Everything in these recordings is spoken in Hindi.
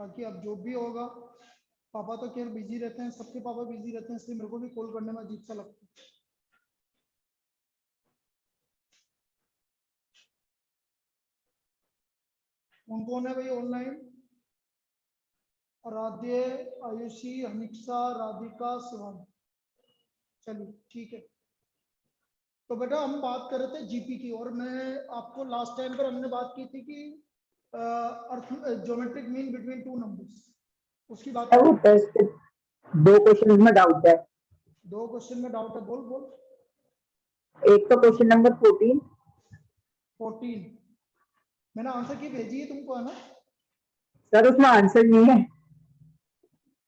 ताकि अब जो भी होगा, पापा तो खैर बिजी रहते हैं, सबके पापा बिजी रहते हैं, इसलिए मेरे को भी कॉल करने में अजीब सा लगता है। कौन कौन है भाई ऑनलाइन? आराध्य, आयुषी, हनिक्षा, राधिका, शिवानी। चलिए ठीक है। तो बेटा हम बात कर रहे थे जीपी की, और मैं आपको लास्ट टाइम पर हमने बात की थी कि geometric mean between two numbers, उसकी बात। वो टेस्ट 2 क्वेश्चन में डाउट है। 2 क्वेश्चन में डाउट है, बोल बोल। एक तो क्वेश्चन नंबर 14 मैंने आंसर की भेजी है तुमको, है ना? सर उसमें आंसर नहीं है।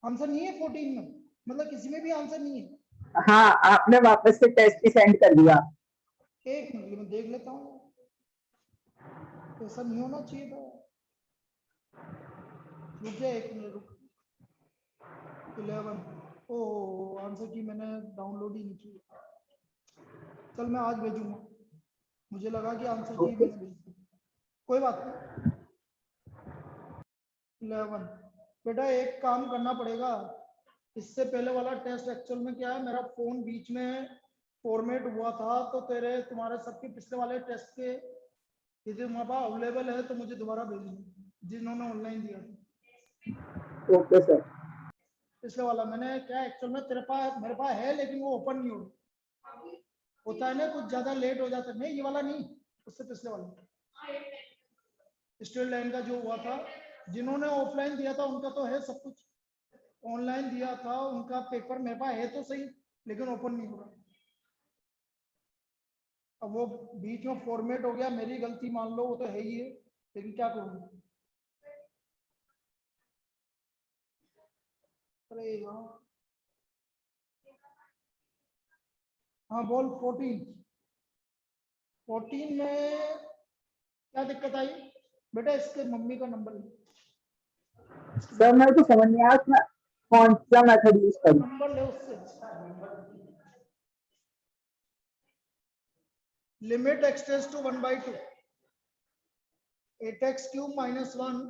आंसर नहीं है 14 में? मतलब किसी में भी आंसर नहीं है? हाँ, आपने वापस से टेस्ट ही सेंड कर दिया। एक मिनट मैं देख लेता हूँ, ऐसा नहीं होना चाहिए था। रुक जा, एक मिनट रुक। 11, ओ आंसर की मैंने डाउनलोड ही नहीं की। चल मैं आज भेजूंगा, मुझे लगा कि आंसर की मैंने भेज दी, कोई बात नहीं। 11 बेटा एक काम करना पड़ेगा, इससे पहले वाला टेस्ट एक्चुअल में क्या है, मेरा फोन बीच में फॉर्मेट हुआ था, तो तुम्हारे सबके पिछले वाले टेस्ट के यदि तुम्हारे पास अवेलेबल है तो मुझे दोबारा भेजना, जिन्होंने ऑनलाइन दिया था। Okay sir. पिछले वाला मैंने क्या एक्चुअल में तेरे पास मेरे पास है, लेकिन वो ओपन नहीं होता है ना, कुछ ज्यादा लेट हो जाता है। नहीं ये वाला नहीं, उससे पिछले वाला स्टेट लाइन का जो हुआ था, जिन्होंने ऑफलाइन दिया था उनका तो है सब कुछ, ऑनलाइन दिया था उनका पेपर मेरे पास है तो सही, लेकिन ओपन नहीं हो रहा। अब वो बीच में फॉर्मेट हो गया, मेरी गलती मान लो, वो तो है ही है, लेकिन क्या करूँगा। अरे यार, हाँ बोल। 14 में क्या दिक्कत आई बेटा? इसके मम्मी का नंबर ले। सर मेरे को समझ नहीं आया उसमें कौन सा मेथड यूज करूं। नंबर ले उससे। Limit x tends to 1/2 8x cube minus 1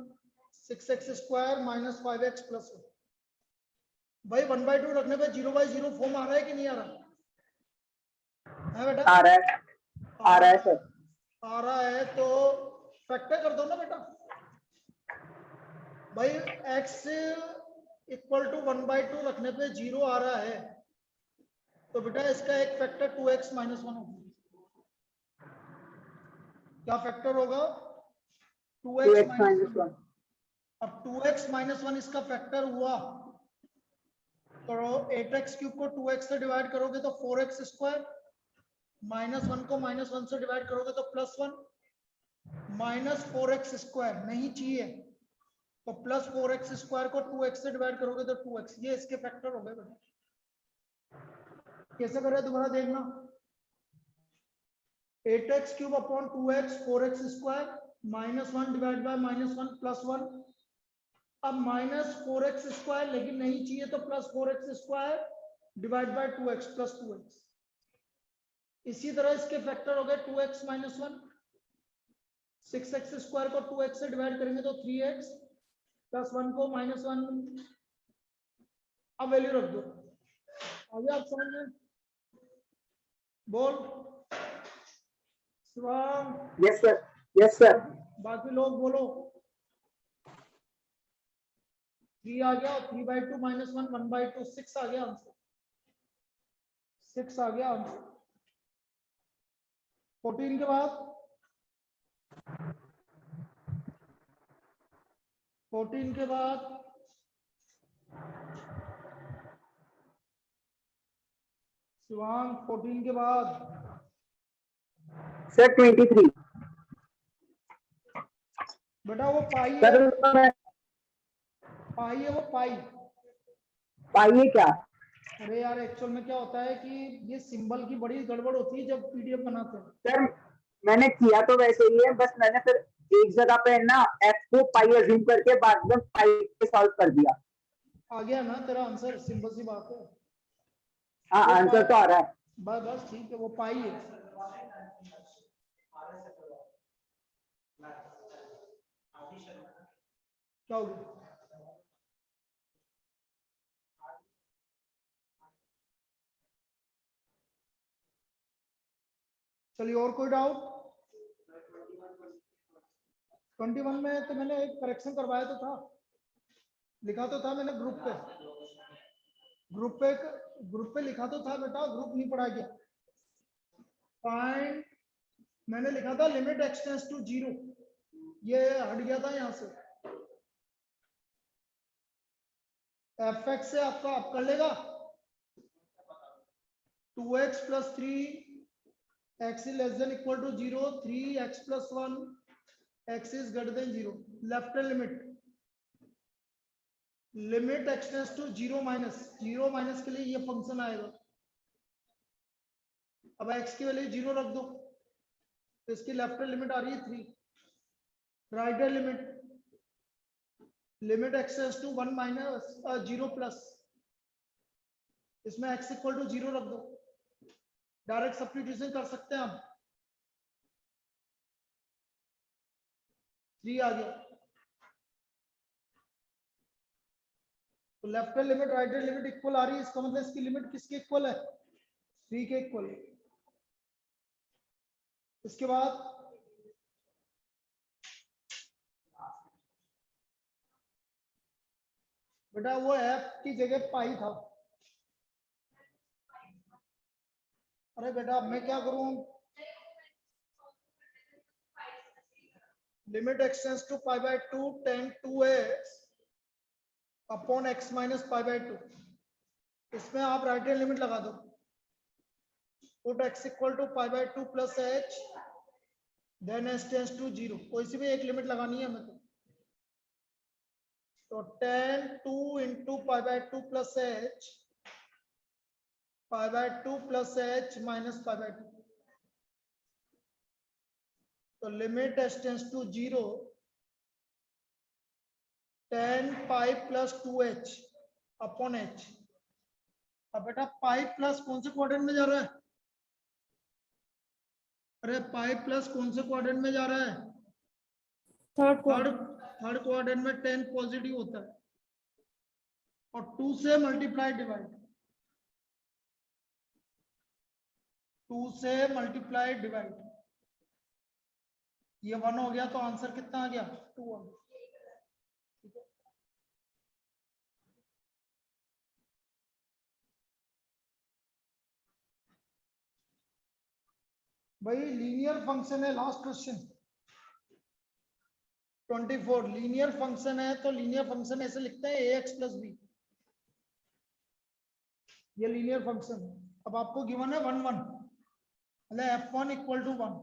6x square minus 5x plus 1। भाई 1/2 रखने पे 0/0 फॉर्म आ रहा है कि नहीं आ रहा है बेटा? आ रहा है सर। आ रहा है तो फैक्टर कर दो ना बेटा। भाई x इक्वल टू 1/2 रखने पे 0 आ रहा है, तो बेटा इसका एक फैक्टर 2x माइनस 1 होगा। क्या फैक्टर होगा? 2x minus 1। अब 2x माइनस 1 इसका फैक्टर हुआ, तो 8x क्यूब को 2x से डिवाइड करोगे तो 4x स्क्वायर, माइनस 1 को माइनस 1 से डिवाइड करोगे तो प्लस 1, माइनस 4x स्क्वायर नहीं चाहिए तो प्लस 4x स्क्वायर को 2x से डिवाइड करोगे तो 2x। ये इसके फैक्टर हो गए बेटा। कैसे करें दोबारा देखना। 8x cube upon 2x 4x square minus 1 divide by minus 1 plus 1। अब माइनस 4x स्क्वायर लेकिन नहीं चाहिए तो plus 4x square divide by 2x plus 2x। इसी तरह इसके फैक्टर हो गए 2x माइनस 1, 6x स्क्वायर को 2x से डिवाइड करेंगे तो 3x प्लस 1 को माइनस 1। अब वैल्यू रख दो, आगे आप समझ में बोल। Yes sir, yes sir. बाकी लोग बोलो। 3 आ गया, 3/2 माइनस 1 1/2 6 आ गया आंसर, 6 आ गया आंसर। 14 के बाद 14 के बाद शिवांग 14 के बाद सर 23। बेटा वो पाई है, सर पाई है वो पाई। पाइए क्या? अरे यार एक्चुअल में क्या होता है कि ये सिंबल की बड़ी गड़बड़ होती है जब पीडीएफ बनाते हैं। सर मैंने किया तो वैसे ही है, बस मैंने फिर एक जगह पे ना f को पाई अज्यूम करके बाद में पाई पे सॉल्व कर दिया। आ गया ना तेरा आंसर, सिंपल सी बात है। हाँ आंसर तो आ रहा है। बस बस ठीक है, वो पाई है। क्या हो गया? चलिए और कोई डाउट? 21 में तो मैंने एक करेक्शन करवाया तो था, लिखा तो था मैंने ग्रुप पे लिखा तो था बेटा, ग्रुप नहीं पढ़ा गया। फाइंड मैंने लिखा था लिमिट एक्सटेंस टू 0, ये हट गया था यहाँ से। एफ एक्स से आपका आप कर लेगा 2x plus 3 x is less than equal to 0, 3x plus 1 x is greater than 0, left limit x tends to 0 minus के लिए ये फंक्शन आएगा। अब x की वैल्यू 0 रख दो तो इसकी लेफ्ट लिमिट आ रही है 3, right limit x tends to 1 minus 0 plus, इसमें x इक्वल टू 0 रख दो, डायरेक्ट सब्स्टिट्यूशन कर सकते हैं हम, 3 आ गया। तो left limit right limit equal आ रही है, इसका मतलब इसकी लिमिट किसके इक्वल है? 3 के इक्वल। इसके बाद बेटा वो f की जगह पाई था। अरे बेटा मैं क्या करूं, limit x tends to pi by 2 tan 2x upon x minus pi by 2, इसमें आप राइट हैंड लिमिट लगा दो, put x equal to pi by 2 plus h then s tends to 0, कोई सी भी एक लिमिट लगानी है हमें। तो tan 2 into pi by 2 plus h pi by 2 plus h minus pi by 2, तो limit s tends to 0 tan pi plus 2h upon h। अब बेटा पाई प्लस कौन से क्वाड्रेंट में जा रहा है? अरे पाई प्लस कौन से क्वाड्रेंट में जा रहा है? थर्ड क्वाड्रेंट में 10 पॉजिटिव होता है, और 2 से मल्टीप्लाई डिवाइड, 2 से मल्टीप्लाई डिवाइड, ये 1 हो गया, तो आंसर कितना आ गया? 2 आ गया। भाई लीनियर फंक्शन है, लास्ट क्वेश्चन 24, लीनियर फंक्शन है तो लीनियर फंक्शन ऐसे लिखते हैं ax प्लस बी, ये लीनियर फंक्शन है। अब आपको गिवन है 1 1, मतलब f1 equal to 1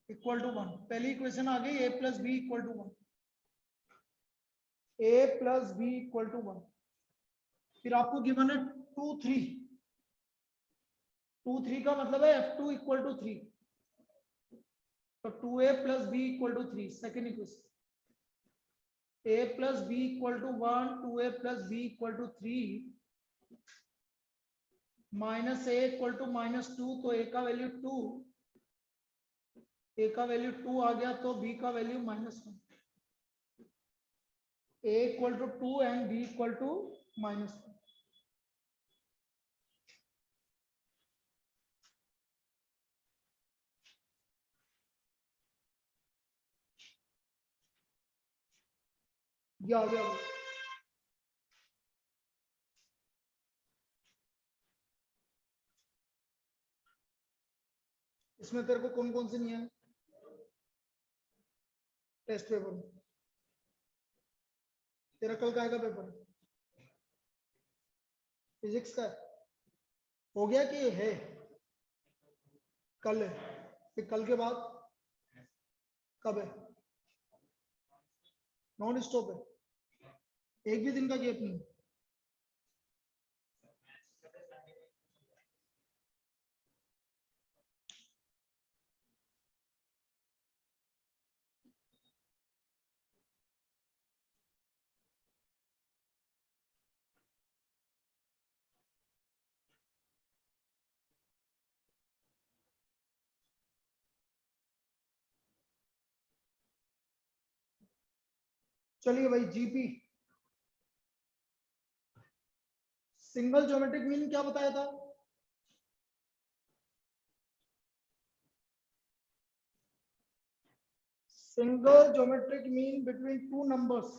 equal to 1, पहली इक्वेशन आ गई a plus B equal to 1, a plus B equal to 1। फिर आपको गिवन है 2 3, 2 3 का मतलब है f2 इक्वल टू 3, तो 2a plus B equal to 3, second equation, a plus B equal to 1, 2a plus B equal to 3, minus a equal to minus 2, तो a का वैल्यू 2, a का वैल्यू 2 आ गया, तो b का value -1, a equal to 2 and b equal to -1। ये आ गया। इसमें तेरे को कौन कौन से नहीं है टेस्ट पेपर में? तेरा कल का आएगा पेपर? फिजिक्स का हो गया कि है? कल है, फिर कल के बाद कब है? नॉन स्टॉप है, एक भी दिन का गैप नहीं। चलिए भाई, जीपी सिंगल ज्योमेट्रिक मीन क्या बताया था? single geometric mean between two numbers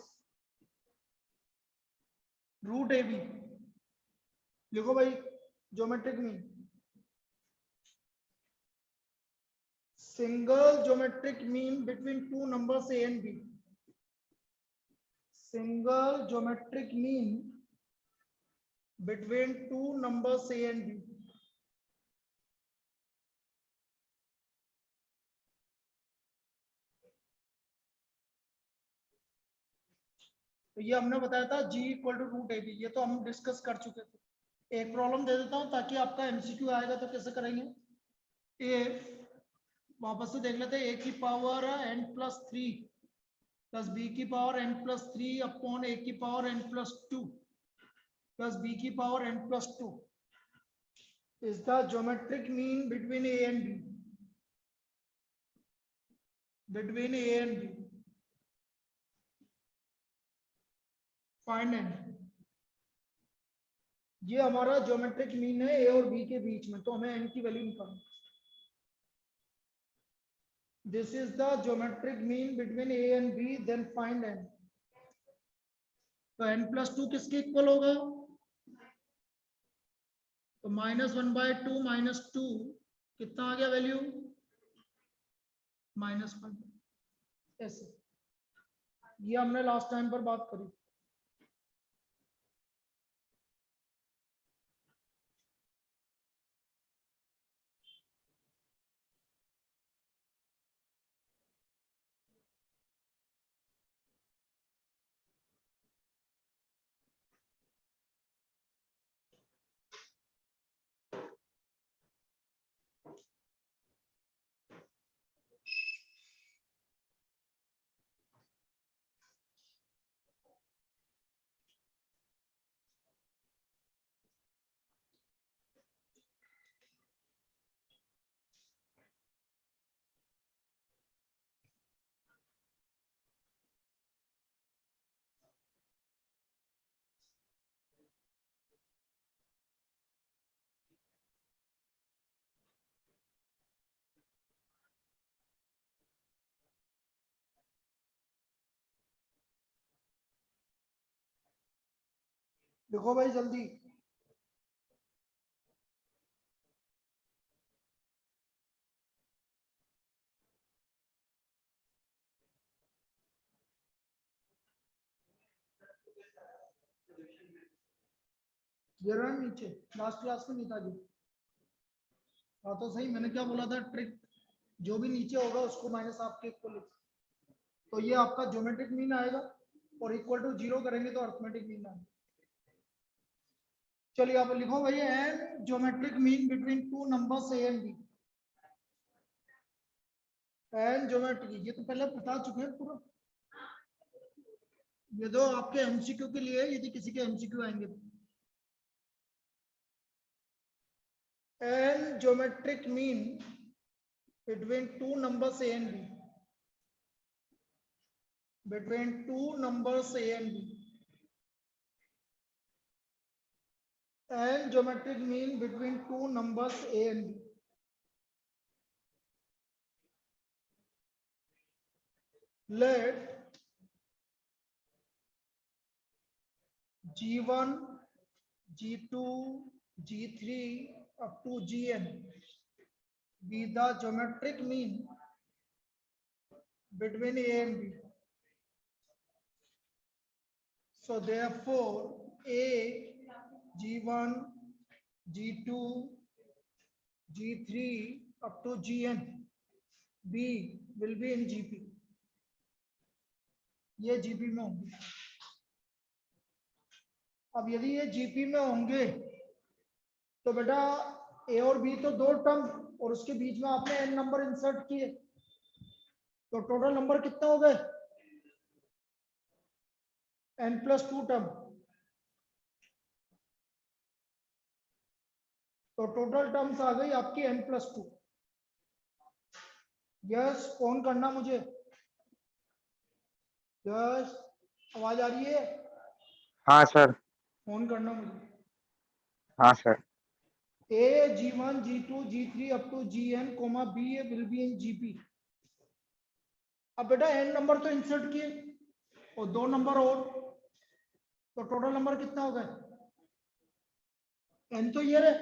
root AB. लिखो भाई geometric mean, single geometric mean between two numbers A and B. Single geometric mean between two numbers A and B. तो ये हमने बताया था G equal to root A B, ये तो हम डिस्कस कर चुके थे। एक प्रॉब्लम दे देता हूं ताकि आपका एमसीक्यू आएगा तो कैसे करेंगे। ए वापस से देख लेते हैं, a की power n plus 3 plus b की power n plus 3 upon a की power n plus 2 plus b की power n plus 2 is the geometric mean between a and b. Between a and b. Find n. ये हमारा ज्योमेट्रिक मीन है ए और बी के बीच में, तो हमें n की वैल्यू निकालनी। This is the geometric mean between a and b, then find n. तो n प्लस 2 किसके इक्वल होगा? तो -1/2 -2 कितना आ गया वैल्यू? -1। ऐसे ये हमने लास्ट टाइम पर बात करी। देखो भाई जल्दी। गिर रहा है नीचे, लास्ट क्लास में नहीं था जी। हाँ तो सही, मैंने क्या बोला था, ट्रिक जो भी नीचे होगा उसको माइनस आपके इक्वल लिख। तो ये आपका ज्योमेट्रिक मीन आएगा और इक्वल टू 0 करेंगे तो अर्थमेटिक मीन आएगा। चलिए आप लिखो भाई an geometric mean between two numbers A and B. An geometric, ये तो पहले बता चुके हैं पूरा, ये तो आपके एमसीक्यू के लिए, यदि किसी के एमसीक्यू आएंगे तो। An geometric mean between two numbers a and b, between two numbers a and b, and geometric mean between two numbers a and b. Let g1 g2 g3 up to gn be the geometric mean between a and b. So therefore a, g1, g2, g3 up to gn, b will be in gp. ये जीपी में होंगे। अब यदि ये जीपी में होंगे तो बेटा ए और बी तो दो टर्म और उसके बीच में आपने एन नंबर इंसर्ट किए, तो टोटल नंबर कितने हो गए? N plus 2 term. तो टोटल टर्म्स आ गई आपकी एन प्लस 2। यस, फोन करना मुझे। यस, आवाज आ रही है? हाँ सर। फोन करना मुझे। हाँ sir. A, G1, G2, G3 up to Gn, B will be in GP. अब बेटा n नंबर तो इंसर्ट किए और 2 नंबर और, तो टोटल नंबर कितना हो गए? n तो ये रहे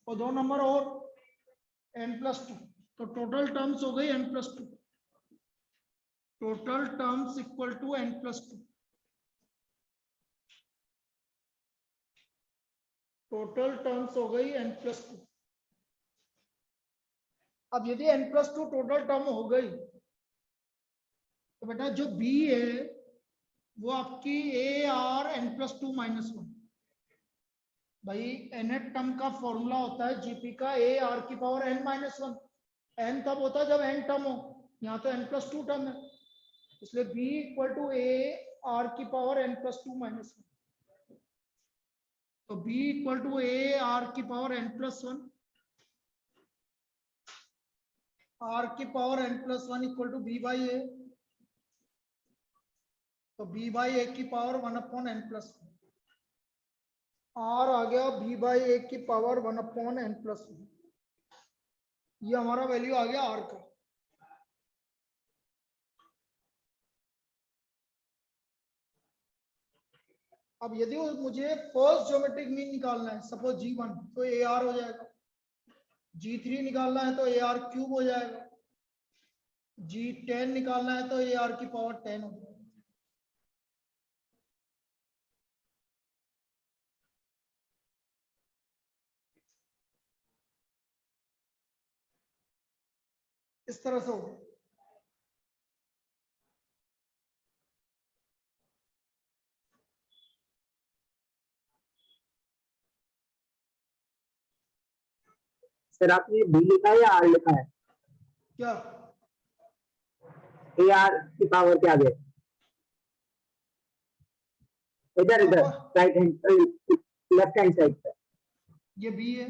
और 2 नंबर और n+2, तो टोटल टर्म्स हो गई n+2। Total terms equal to n+2। Total terms हो गई n+2। अब यदि n+2 टोटल टर्म हो गई तो बेटा जो b है वो आपकी AR n+2 -1। भाई nth टर्म का फॉर्मूला होता है जीपी का AR की पावर n-1। n तब होता है जब n टर्म हो, यहाँ तो n+2 टर्म है, इसलिए b इक्वल टू AR की पावर n+2 -1। तो b इक्वल टू AR की पावर n+1, r की power n+1 equal to b by a। तो b बाई a की पावर 1/n+1, r आ गया b बाई a की पावर 1/n+1। ये हमारा वैल्यू आ गया r का। अब यदि मुझे फर्स्ट ज्योमेट्रिक मीन निकालना है, सपोज G1, तो AR हो जाएगा। G3 निकालना है तो AR क्यूब हो जाएगा। G10 निकालना है तो AR की पावर 10 हो जाएगा। इस तरह से होगा। सर आपने बी लिखा है या आर लिखा है? क्या ए आर की पावर क्या है? इधर इधर right hand left hand side पे। ये बी है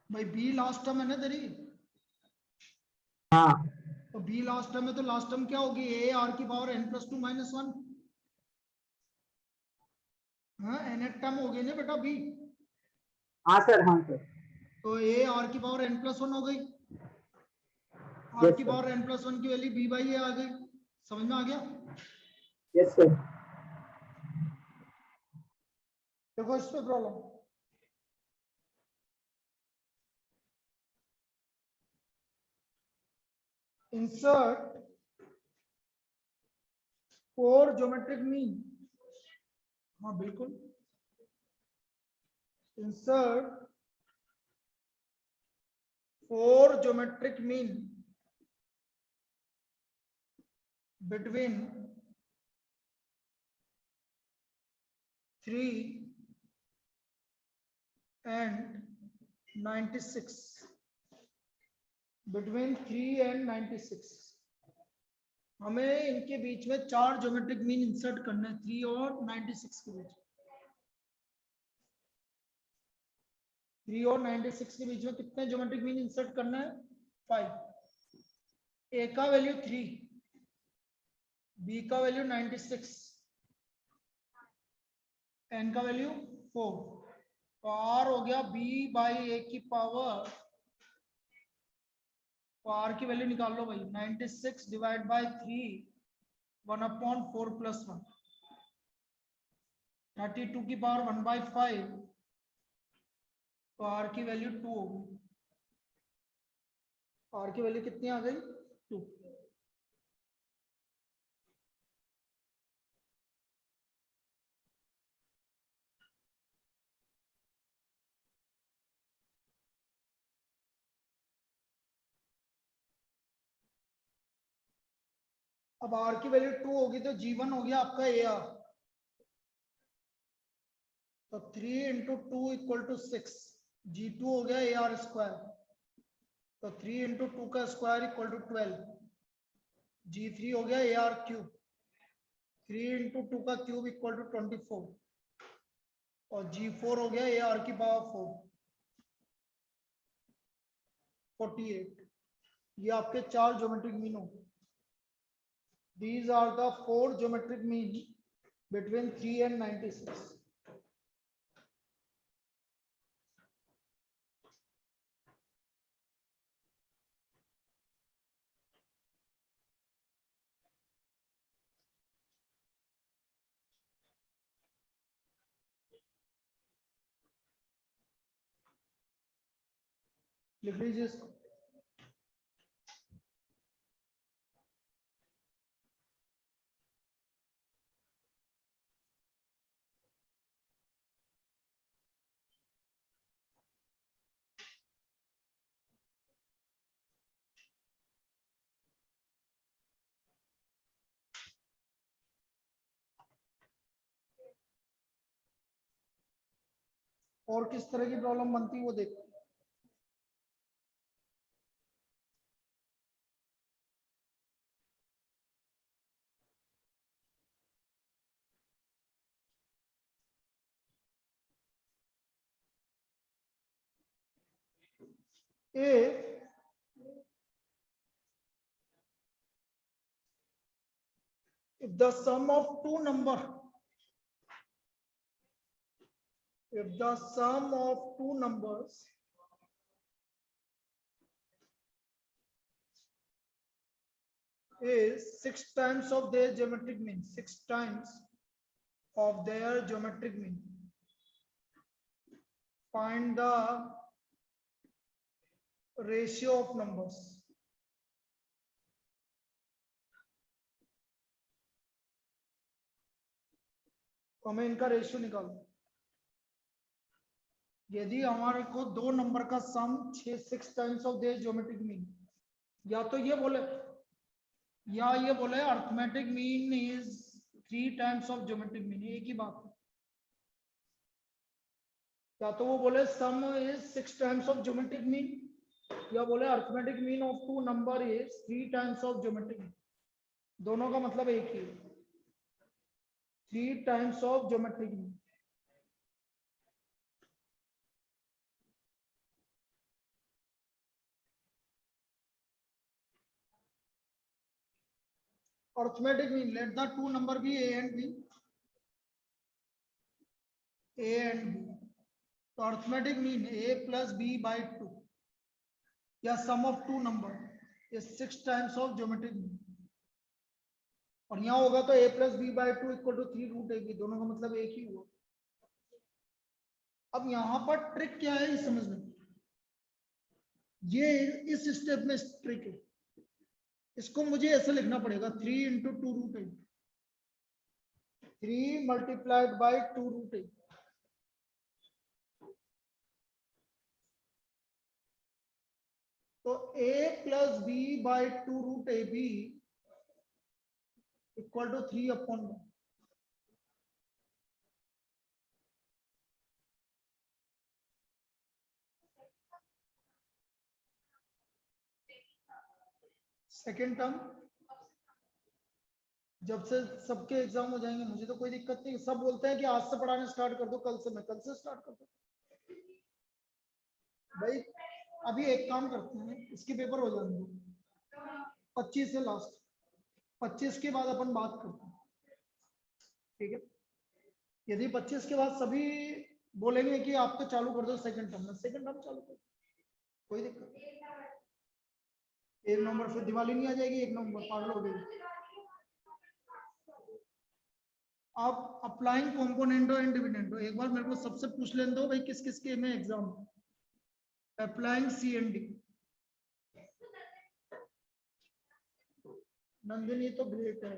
भाई, बी लास्ट टर्म है ना तेरी। हाँ तो बी लास्ट टर्म है तो लास्ट टर्म क्या होगी? AR की पावर n+2 -1। हाँ nth टर्म हो गई ना बेटा बी। हाँ सर, हाँ सर। तो AR की पावर n+1 हो गई, r यस की सर, पावर n+1 की वैल्यू b बाई a आ गई। समझ में आ गया? Yes sir. देखो इस पे प्रॉब्लम। Insert 4 geometric mean. हाँ बिल्कुल, insert 4 geometric mean between 3 and 96, between 3 and 96। हमें इनके बीच में 4 ज्योमेट्रिक मीन इंसर्ट करना है, 3 और 96 के बीच। 3 और 96 के बीच में कितने ज्योमेट्रिक मीन इंसर्ट करना है? 5। ए का वैल्यू 3, बी का वैल्यू 96, एन का वैल्यू 4। तो आर हो गया बी बाई ए की पावर, तो आर की वैल्यू निकाल लो भाई, 96 डिवाइड बाई 3, 1/4 + 1, 32 की पावर 1/5। तो आर की वैल्यू 2 होगी। आर की वैल्यू कितनी आ गई? 2। अब आर की वैल्यू 2 होगी तो G1 हो गया आपका AR। तो 3 × 2 = 6। G2 हो गया AR²। तो 3 × 2 का स्क्वायर = 12। G3 हो गया AR³। 3 × 2 का क्यूब = 24। और G4 हो गया AR की पावर 4, 48। ये आपके 4 ज्योमेट्रिक मीन हो गए। These are the 4 geometric mean between 3 and 96। लिख लीजिए इसको। और किस तरह की प्रॉब्लम बनती है वो देखते हैं। If the sum of two numbers is 6 times of their geometric mean, 6 times of their geometric mean, find the ratio of numbers. तो हमें इनका रेशियो निकालो। यदि हमारे को दो नंबर का sum 6 times of their geometric mean, या तो ये बोले या ये बोले arithmetic mean is 3 times of geometric mean, एक ही बात है। या तो वो बोले sum is 6 times of geometric mean, या बोले arithmetic mean of two number is 3 times of geometric mean, दोनों का मतलब एक ही है, 3 times of geometric mean. Arithmetic mean, let the two number be a and b. A and b. So arithmetic mean a plus b by 2, या sum of two number is 6 times of geometric mean. और यहाँ होगा तो a plus b by 2 equal to 3 root A B, दोनों का मतलब एक ही हुआ। अब यहाँ पर ट्रिक क्या है ये समझना, ये इस स्टेप में ट्रिक है। इसको मुझे ऐसे लिखना पड़ेगा 3 into 2 root a, 3 multiplied by 2 root a. तो a plus b by 2 root A B equal to 3 upon 1। Second term, जब से सबके एग्जाम हो जाएंगे मुझे तो कोई दिक्कत नहीं, सब बोलते हैं कि आज से पढ़ाने स्टार्ट कर दो, कल से, मैं कल से स्टार्ट कर दो भाई। अभी एक काम करते हैं, इसके पेपर हो जाएंगे 25 से लास्ट, 25 के बाद अपन बात करते हैं, ठीक है। यदि 25 के बाद सभी बोलेंगे कि आप तो चालू कर दो सेकंड टर्म में, सेकंड टर्म चालू कर, कोई दिक्कत नहीं। 1 नवंबर फिर दिवाली नहीं आ जाएगी, 1 नवंबर पागल हो गई। आप अप्लाइंग कंपोनेंटो एंड डिविडेंडो एक बार मेरे को सबसे पूछ लेने दो भाई, किस किस के में exam. Applying C and D, Nandini तो ग्रेट है,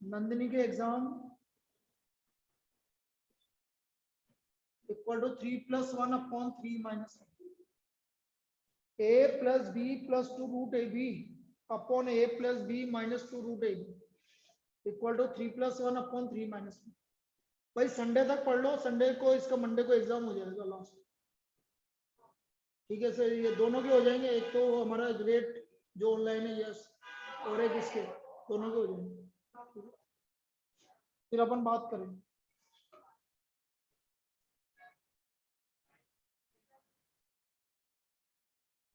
नंदिनी के exam equal to 3 plus 1 upon 3 minus 1, a plus b plus 2 root A B upon a plus b minus 2 root A B equal to 3 plus 1 upon 3 minus 1। भाई संडे तक पढ़ लो, संडे को इसका मंडे को एग्जाम हो जाएगा लास्ट, ठीक है सर। ये दोनों के हो जाएंगे, एक तो हमारा ग्रेट जो ऑनलाइन है यस, और एक इसके, दोनों के हो जाएंगे, फिर अपन बात करेंगे।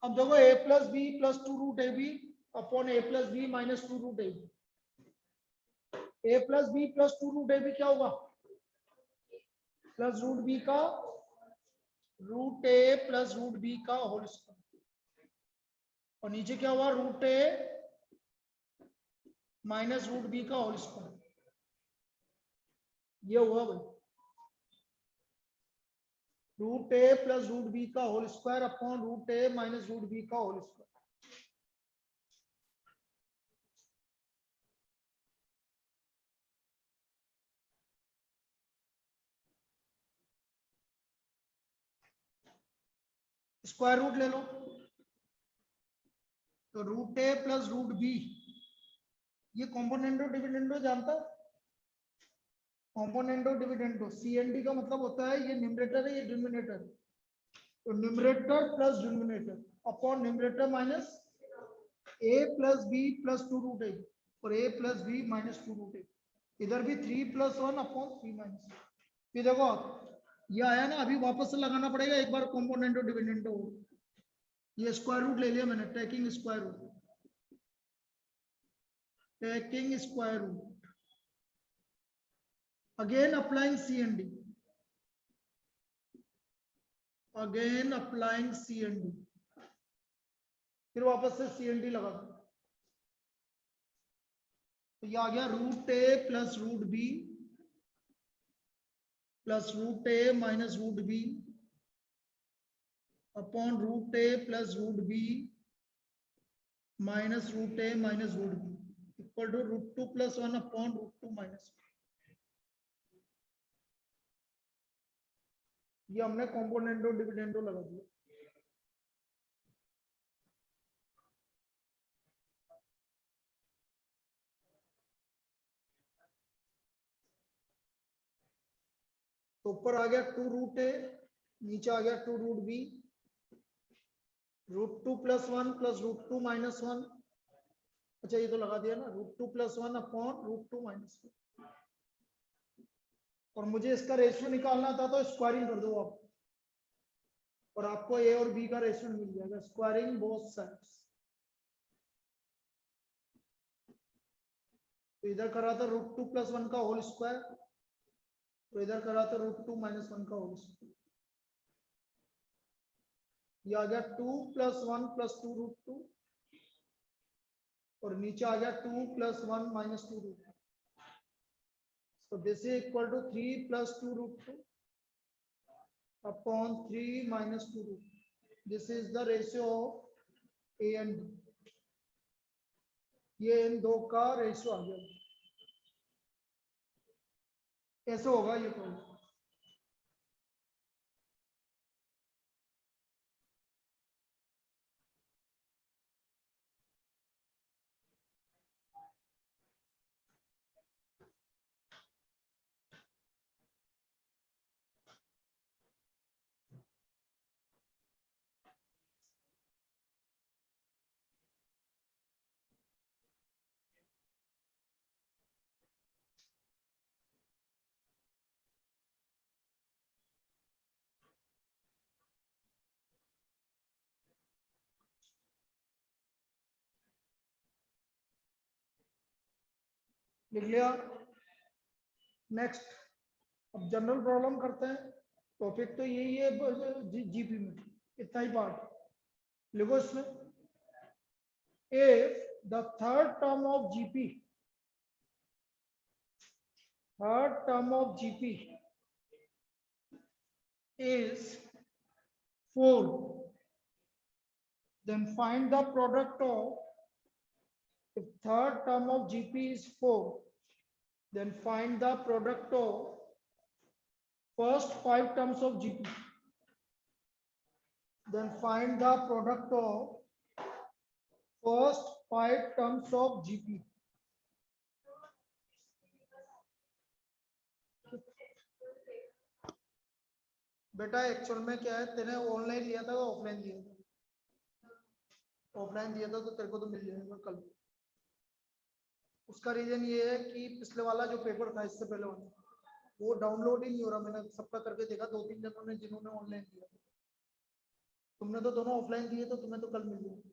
अब देखो a plus B plus 2 root A B upon a plus B minus 2 root A B, a plus B plus 2 root A B क्या होगा, प्लस रूट बी का root A plus root B का होल स्क्वायर, और नीचे क्या हुआ root A minus root B का होल स्क्वायर, ये हुआ भाई। Root A plus root B का whole square upon root A minus root B का होल स्क्वायर। स्क्वायर रूट ले लो, तो root A plus root B, ये कॉम्पोनेंटो डिविडेंडो जानता है? कॉम्पोनेंटो डिविडेंडो CND का मतलब होता है ये न्यूमरेटर है ये डिनोमिनेटर, तो numerator plus denominator upon numerator minus a plus B plus 2 root a और a plus B minus 2 root a, इधर भी 3 प्लस 1 अपॉन 3 माइनस। फिर देखो ये आया ना, अभी वापस से लगाना पड़ेगा एक बार कॉम्पोनेंटो डिविडेंडो। ये स्क्वायर रूट ले लिया मैंने, taking square root, taking square root, again applying CND, again applying CND, फिर वापस से CND लगा दो, तो ये आ गया root A plus root B plus root A minus root B upon root A plus root B minus root A minus root B equal to root 2 plus 1 upon root 2 minus. ये हमने कॉम्पोनेंटो डिविडेंडो लगा दिया। तो ऊपर आ गया 2 रूट ए, नीचे आ गया 2 root B, root 2 plus 1 plus root 2 minus 1, अच्छा ये तो लगा दिया ना, root 2 plus 1 upon root 2 minus 1, और मुझे इसका रेशियो निकालना था तो स्क्वायरिंग कर दो आप, और आपको ए और बी का रेशियो मिल जाएगा, स्क्वायरिंग बोथ साइड्स। तो इधर करा था रूट 2 प्लस 1 का होल स्क्वायर, तो इधर करा था रूट 2 माइनस 1 का होल स्क्वायर, ये आ गया 2 प्लस 1 प्लस 2 रूट 2, और नीचे आ गया 2 plus 1 minus 2 root 2, so this is equal to 3 plus 2 root 2 upon 3 minus 2 root 2. This is the ratio of A and B. ये इन दो का रेशियो आ गया, ऐसे होगा ये प्रॉब्लम। लिख लिया। नेक्स्ट, अब जनरल प्रॉब्लम करते हैं। टॉपिक तो यही है जीपी में, इतना ही पार्ट लिखो इसमें। If the third term of GP, third term of GP is 4, then find the product of, if third term of GP is 4, then find the product of first 5 terms of GP, then find the product of first 5 terms of GP. बेटा एक्चुअल में क्या है, तेने ऑनलाइन लिया था या ऑफलाइन लिया था? ऑफलाइन दिया था तो तेरे को तो मिल जाएगा कल। उसका रीजन ये है कि पिछले वाला जो पेपर था इससे पहले वाला, वो डाउनलोड ही नहीं हो रहा। मैंने सबका करके देखा, 2-3 जनों ने जिन्होंने ऑनलाइन दिया, तुमने तो दोनों ऑफलाइन दिए, तो तुम्हें तो कल मिल जाएगा।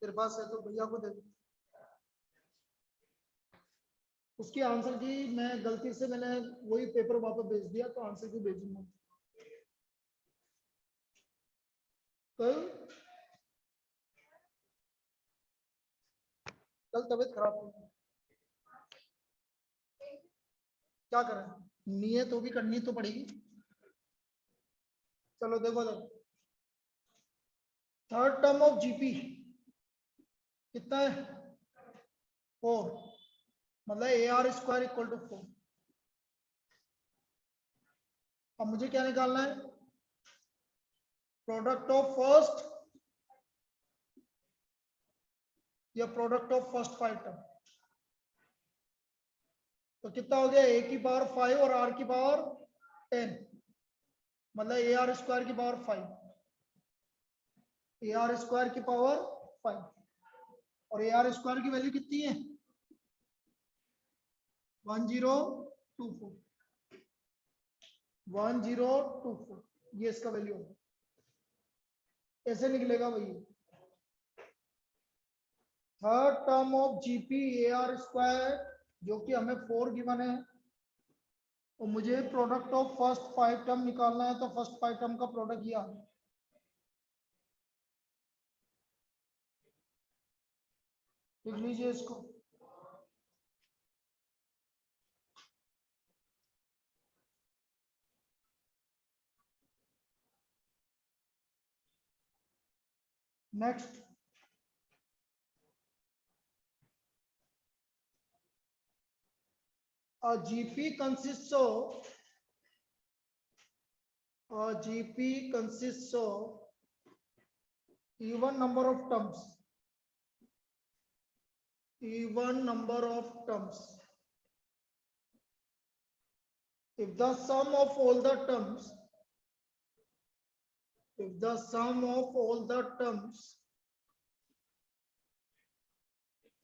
तेरे पास है तो भैया को दे दो। उसकी आंसर की मैं गलती से मैंने वही पेपर वापस भेज दिया, तो आंसर की भेजूंगा कल तबीयत खराब हो, क्या करें? नहीं है तो भी करनी तो पड़ेगी। चलो देखो तो थर्ड टर्म ऑफ जीपी कितना है 4, मतलब A are square equal to 4। अब मुझे क्या निकालना है, प्रोडक्ट ऑफ फर्स्ट या प्रोडक्ट ऑफ फर्स्ट 5 टर्म। तो कितना हो गया, ए की पावर 5 और आर की पावर 10, मतलब ए आर स्क्वायर की पावर 5, ए आर स्क्वायर की पावर 5, और ए आर स्क्वायर की वैल्यू कितनी है 1024, 1024, ये इसका वैल्यू होगा, ऐसे निकलेगा भाई। Third term of GP A R square जो कि हमें 4 गिवन है, और मुझे प्रोडक्ट ऑफ फर्स्ट 5 टर्म निकालना है, तो फर्स्ट 5 टर्म का प्रोडक्ट ये आ गया। लिख लीजिए इसको, next a GP consists of even number of terms, if the sum of all the terms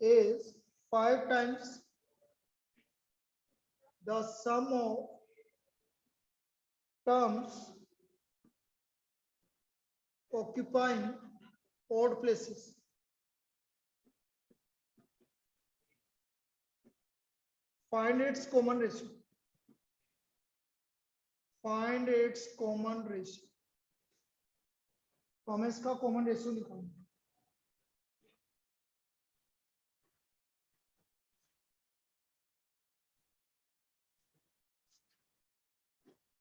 is 5 times the sum of terms occupying odd places, find its common ratio, तो हमें इसका कॉमन रेशियो निकालना है।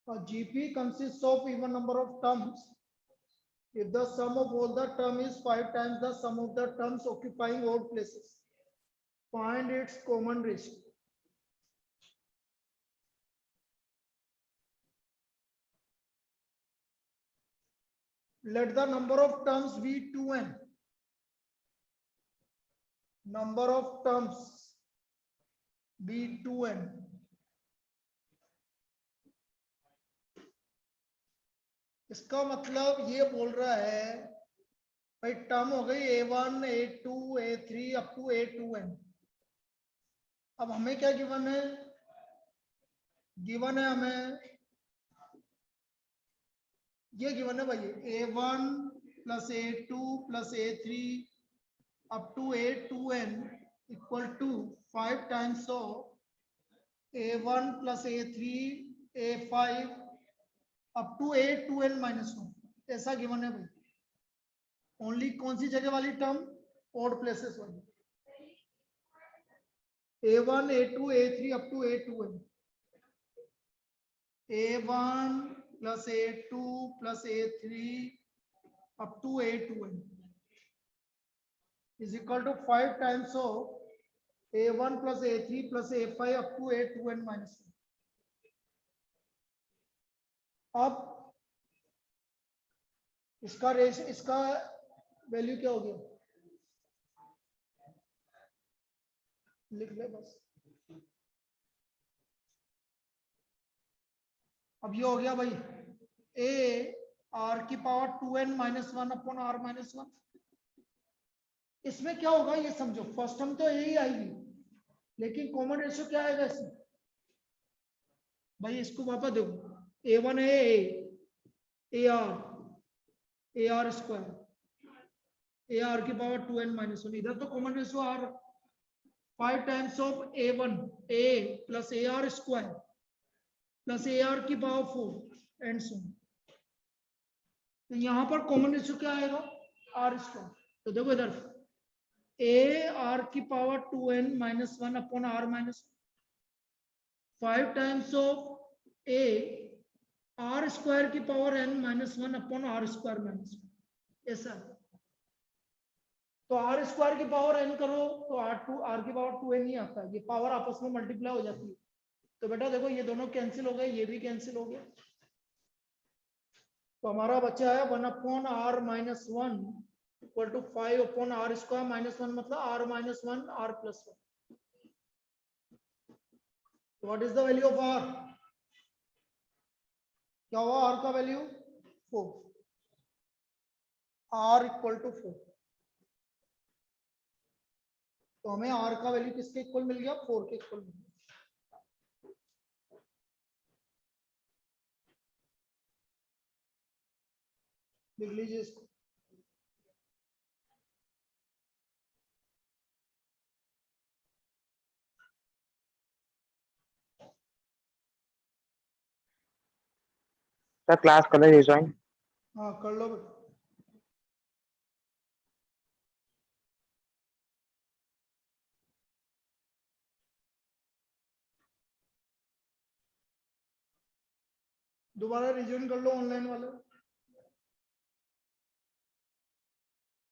A GP consists of even number of terms if the sum of all the term is 5 times the sum of the terms occupying odd places. Find its common ratio. Let the number of terms be 2n. Number of terms be 2n. इसका मतलब ये बोल रहा है भाई टर्म हो गई a1 a2 a3 up to a2n। अब हमें क्या गिवन है, हमें ये गिवन है भाई a1 plus a2 plus a3 up to a2n equal to 5 times of a1 plus a3 a5 up to a2n minus 1, ऐसा गिवन है भाई। ओनली कौन सी जगह वाली टर्म, ऑड प्लेसेस वाली, a1 a2 a3 up to a2n, a1 plus a2 plus a3 up to a2n is equal to 5 times of a1 plus a3 plus a5 up to a2n minus 1। अब इसका वैल्यू क्या हो गया, लिख ले बस। अब ये हो गया भाई a r की power 2n minus 1 upon r minus 1। इसमें क्या होगा ये समझो, फर्स्ट टर्म तो यही आएगी, लेकिन कॉमन रेशियो क्या आएगा इसमें भाई, इसको वापस देखो, a1 है A are square, A are की पावर 2n माइनस 1, इधर तो common ratio R, 5 times of a1 a plus A are square plus A are की पावर 4 एंड सो। तो यहां पर कॉमन रेशियो क्या आएगा, आर स्क्वायर। तो देखो इधर ए आर की power 2n minus 1 upon r minus 5 times of a are square की power n minus one upon r square minus one, ऐसा है। तो आर स्क्वायर की पावर n करो तो आर की पावर 2n ही आता है, ये पावर आपस में मल्टीप्लाई हो जाती है। तो बेटा देखो ये दोनों कैंसिल हो गए, ये भी कैंसिल हो गया, तो हमारा बचा है 1 upon r minus one equal to 5 upon r square minus one, मतलब r minus one r plus one. What is the value of r? क्या हुआ आर का वैल्यू? 4, are equal to 4। तो हमें आर का वैल्यू किसके इक्वल मिल गया? 4 के इक्वल मिल गया। लिख लीजिए इसको। सर क्लास कर लो ज्वाइन। हाँ कर लो बेटा। दोबारा रिज्यूम कर लो ऑनलाइन वाले।